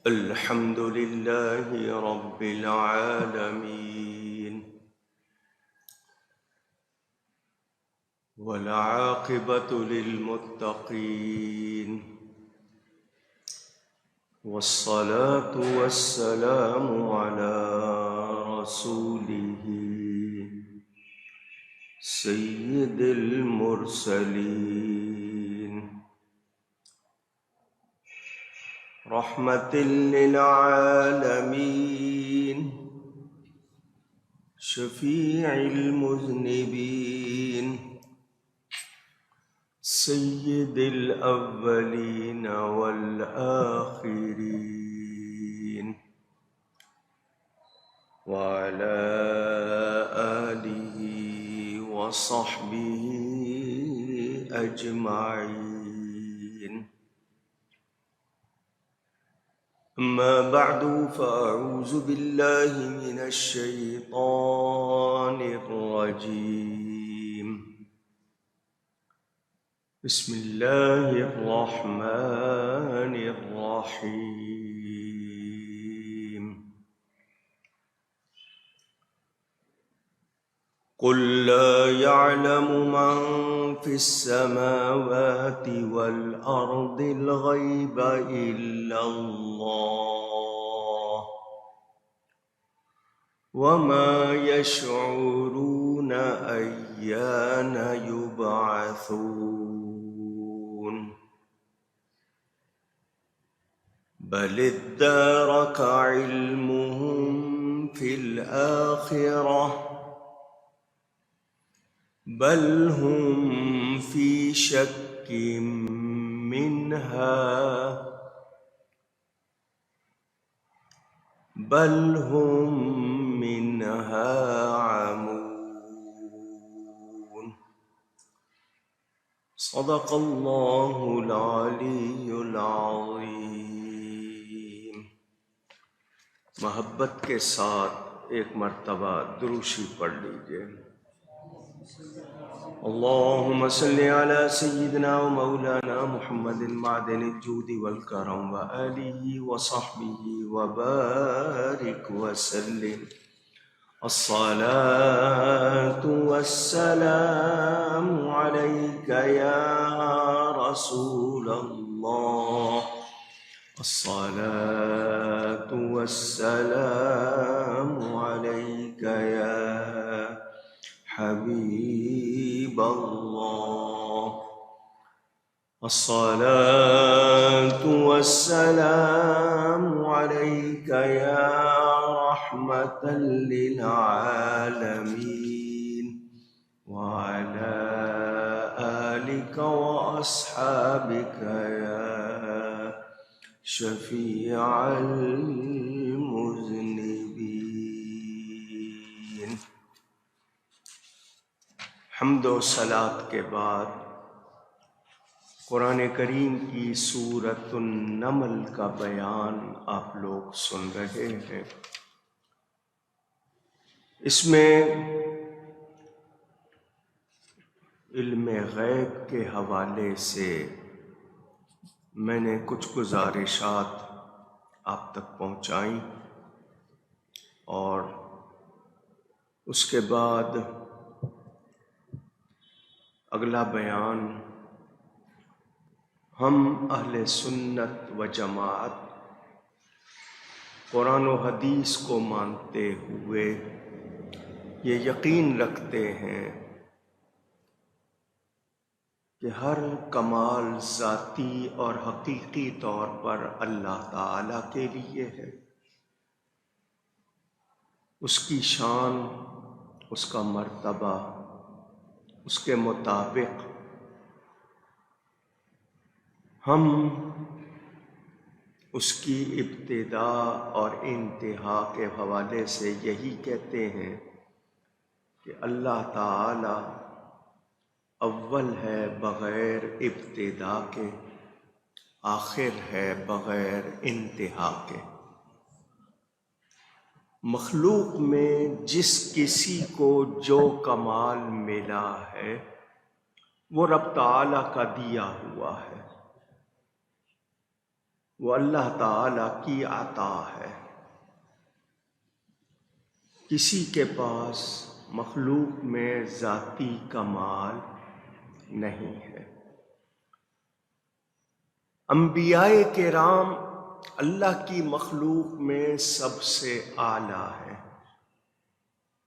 الحمد لله رب العالمين والعاقبة للمتقين والصلاة والسلام على رسوله سيد المرسلين رحمة للعالمين شفيع المذنبين سيد الأولين والآخرين وعلى آله وصحبه أجمعين. أما بعد فأعوذ بالله من الشيطان الرجيم. بسم الله الرحمن الرحيم. قل لا يعلم من في السماوات والأرض الغيب إلا الله وما يشعرون أيان يبعثون بل ادارك علمهم في الآخرة بل هم في شك منها بل هم منها عمون. صدق اللہ العلی العظیم. محبت کے ساتھ ایک مرتبہ دروشی پڑھ لیجئے. اللهم صل على سيدنا ومولانا محمد معدن الجود والكرم وآله وصحبه وبارك وسلم. الصلاة والسلام عليك يا رسول الله الصلاة والسلام عليك يا حبيب الله الصلاة والسلام عليك يا رحمة للعالمين وعلى آلك وأصحابك يا شفيع المذنبين. حمد و صلاۃ کے بعد قرآن کریم کی سورۃ النمل کا بیان آپ لوگ سن رہے ہیں. اس میں علم غیب کے حوالے سے میں نے کچھ گزارشات آپ تک پہنچائیں اور اس کے بعد اگلا بیان ہم اہل سنت و جماعت قرآن و حدیث کو مانتے ہوئے یہ یقین رکھتے ہیں کہ ہر کمال ذاتی اور حقیقی طور پر اللہ تعالیٰ کے لیے ہے. اس کی شان، اس کا مرتبہ، اس کے مطابق ہم اس کی ابتدا اور انتہا کے حوالے سے یہی کہتے ہیں کہ اللہ تعالی اول ہے بغیر ابتدا کے، آخر ہے بغیر انتہا کے. مخلوق میں جس کسی کو جو کمال ملا ہے وہ رب تعالیٰ کا دیا ہوا ہے. وہ اللہ تعالی کی عطا ہے۔ کسی کے پاس مخلوق میں ذاتی کمال نہیں ہے۔ انبیاء کرام اللہ کی مخلوق میں سب سے اعلیٰ ہیں،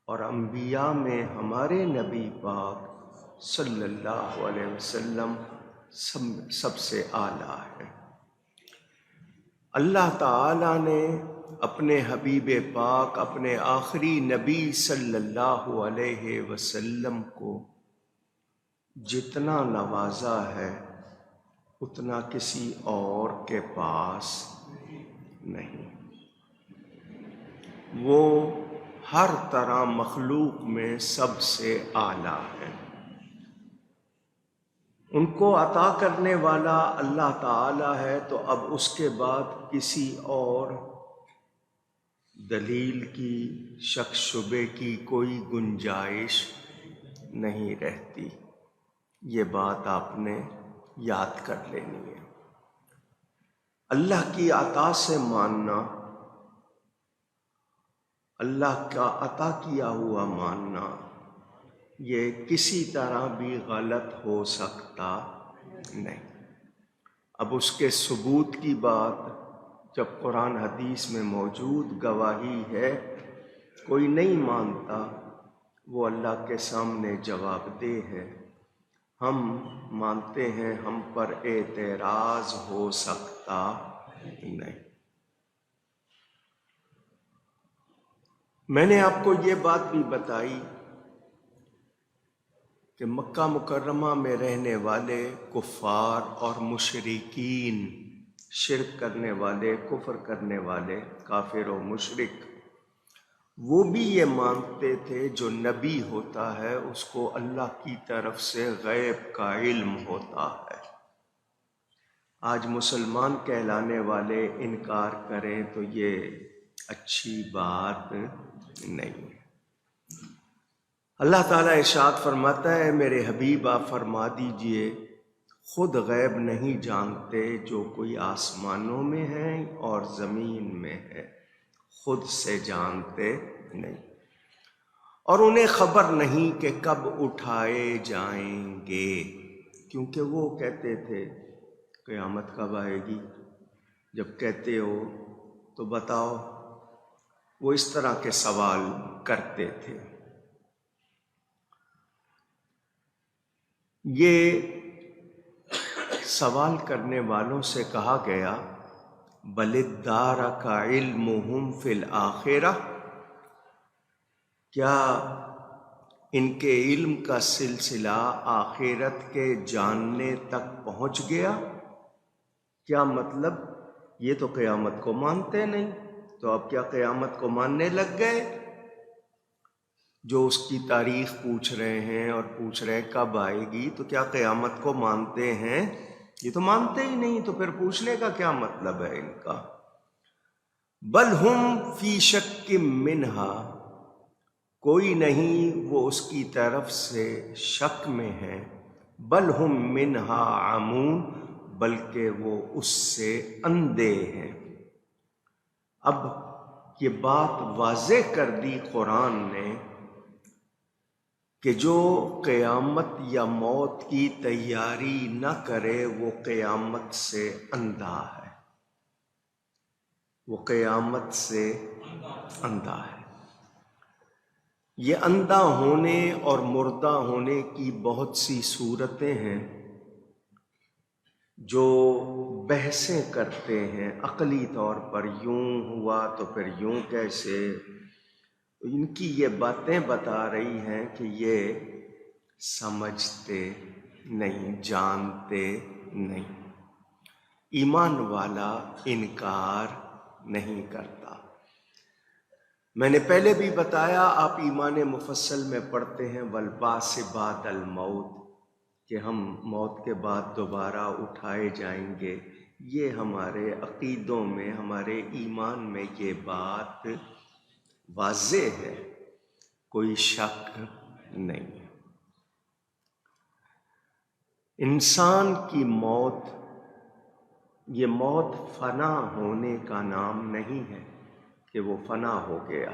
اور انبیاء میں ہمارے نبی پاک صلی اللہ علیہ وسلم سب سے اعلیٰ ہے۔ اللہ تعالیٰ نے اپنے حبیب پاک، اپنے آخری نبی صلی اللہ علیہ وسلم کو جتنا نوازا ہے اتنا کسی اور کے پاس نہیں۔ وہ ہر طرح مخلوق میں سب سے اعلیٰ ہے۔ ان کو عطا کرنے والا اللہ تعالی ہے، تو اب اس کے بعد کسی اور دلیل کی، شک شبے کی کوئی گنجائش نہیں رہتی۔ یہ بات آپ نے یاد کر لینی ہے۔ اللہ کی عطا سے ماننا، اللہ کا عطا کیا ہوا ماننا، یہ کسی طرح بھی غلط ہو سکتا نہیں۔ اب اس کے ثبوت کی بات جب قرآن حدیث میں موجود گواہی ہے، کوئی نہیں مانتا، وہ اللہ کے سامنے جواب دہ ہے۔ ہم مانتے ہیں، ہم پر اعتراض ہو سکتا نہیں۔ میں نے آپ کو یہ بات بھی بتائی کہ مکہ مکرمہ میں رہنے والے کفار اور مشرکین، شرک کرنے والے، کفر کرنے والے، کافر و مشرک، وہ بھی یہ مانتے تھے جو نبی ہوتا ہے اس کو اللہ کی طرف سے غیب کا علم ہوتا ہے۔ آج مسلمان کہلانے والے انکار کریں تو یہ اچھی بات نہیں ہے۔ اللہ تعالیٰ ارشاد فرماتا ہے، میرے حبیب آپ فرما دیجئے، خود غیب نہیں جانتے جو کوئی آسمانوں میں ہے اور زمین میں ہے، خود سے جانتے نہیں، اور انہیں خبر نہیں کہ کب اٹھائے جائیں گے۔ کیونکہ وہ کہتے تھے قیامت کب آئے گی؟ جب کہتے ہو تو بتاؤ۔ وہ اس طرح کے سوال کرتے تھے۔ یہ سوال کرنے والوں سے کہا گیا، بل ادارک علمہم فی الآخرہ، کیا ان کے علم کا سلسلہ آخرت کے جاننے تک پہنچ گیا؟ کیا مطلب؟ یہ تو قیامت کو مانتے نہیں، تو اب کیا قیامت کو ماننے لگ گئے؟ جو اس کی تاریخ پوچھ رہے ہیں اور پوچھ رہے ہیں کب آئے گی، تو کیا قیامت کو مانتے ہیں؟ یہ تو مانتے ہی نہیں، تو پھر پوچھنے کا کیا مطلب ہے ان کا؟ بل ہم فی شک منہا، کوئی نہیں وہ اس کی طرف سے شک میں ہے، بل ہم منہا عمون، بلکہ وہ اس سے اندھے ہیں۔ اب یہ بات واضح کر دی قرآن نے کہ جو قیامت یا موت کی تیاری نہ کرے وہ قیامت سے اندھا ہے، وہ قیامت سے اندھا ہے۔ یہ اندھا ہونے اور مردہ ہونے کی بہت سی صورتیں ہیں جو بحثیں کرتے ہیں عقلی طور پر، یوں ہوا تو پھر یوں کیسے؟ ان کی یہ باتیں بتا رہی ہیں کہ یہ سمجھتے نہیں، جانتے نہیں۔ ایمان والا انکار نہیں کرتا۔ میں نے پہلے بھی بتایا، آپ ایمان مفصل میں پڑھتے ہیں والبعث بعد الموت، کہ ہم موت کے بعد دوبارہ اٹھائے جائیں گے۔ یہ ہمارے عقیدوں میں، ہمارے ایمان میں یہ بات واضح ہے، کوئی شک نہیں۔ انسان کی موت یہ موت فنا ہونے کا نام نہیں ہے کہ وہ فنا ہو گیا،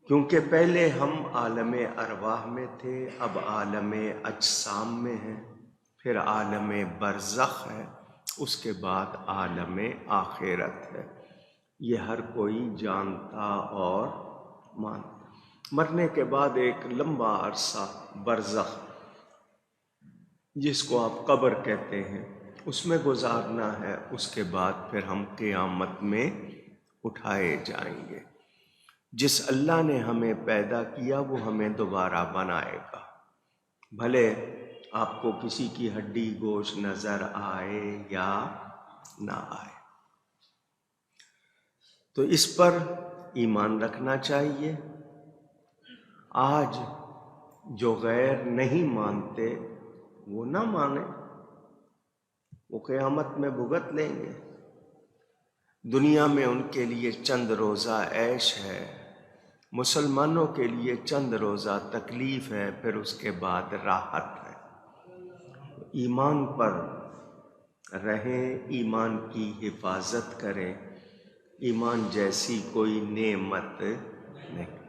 کیونکہ پہلے ہم عالم ارواح میں تھے، اب عالم اجسام میں ہیں، پھر عالم برزخ ہے، اس کے بعد عالم آخرت ہے۔ یہ ہر کوئی جانتا اور مانتا۔ مرنے کے بعد ایک لمبا عرصہ برزخ، جس کو آپ قبر کہتے ہیں، اس میں گزارنا ہے، اس کے بعد پھر ہم قیامت میں اٹھائے جائیں گے۔ جس اللہ نے ہمیں پیدا کیا وہ ہمیں دوبارہ بنائے گا، بھلے آپ کو کسی کی ہڈی گوشت نظر آئے یا نہ آئے۔ تو اس پر ایمان رکھنا چاہیے۔ آج جو غیر نہیں مانتے وہ نہ مانیں، وہ قیامت میں بھگت لیں گے۔ دنیا میں ان کے لیے چند روزہ عیش ہے، مسلمانوں کے لیے چند روزہ تکلیف ہے، پھر اس کے بعد راحت ہے۔ ایمان پر رہیں، ایمان کی حفاظت کریں، ایمان جیسی کوئی نعمت نہیں۔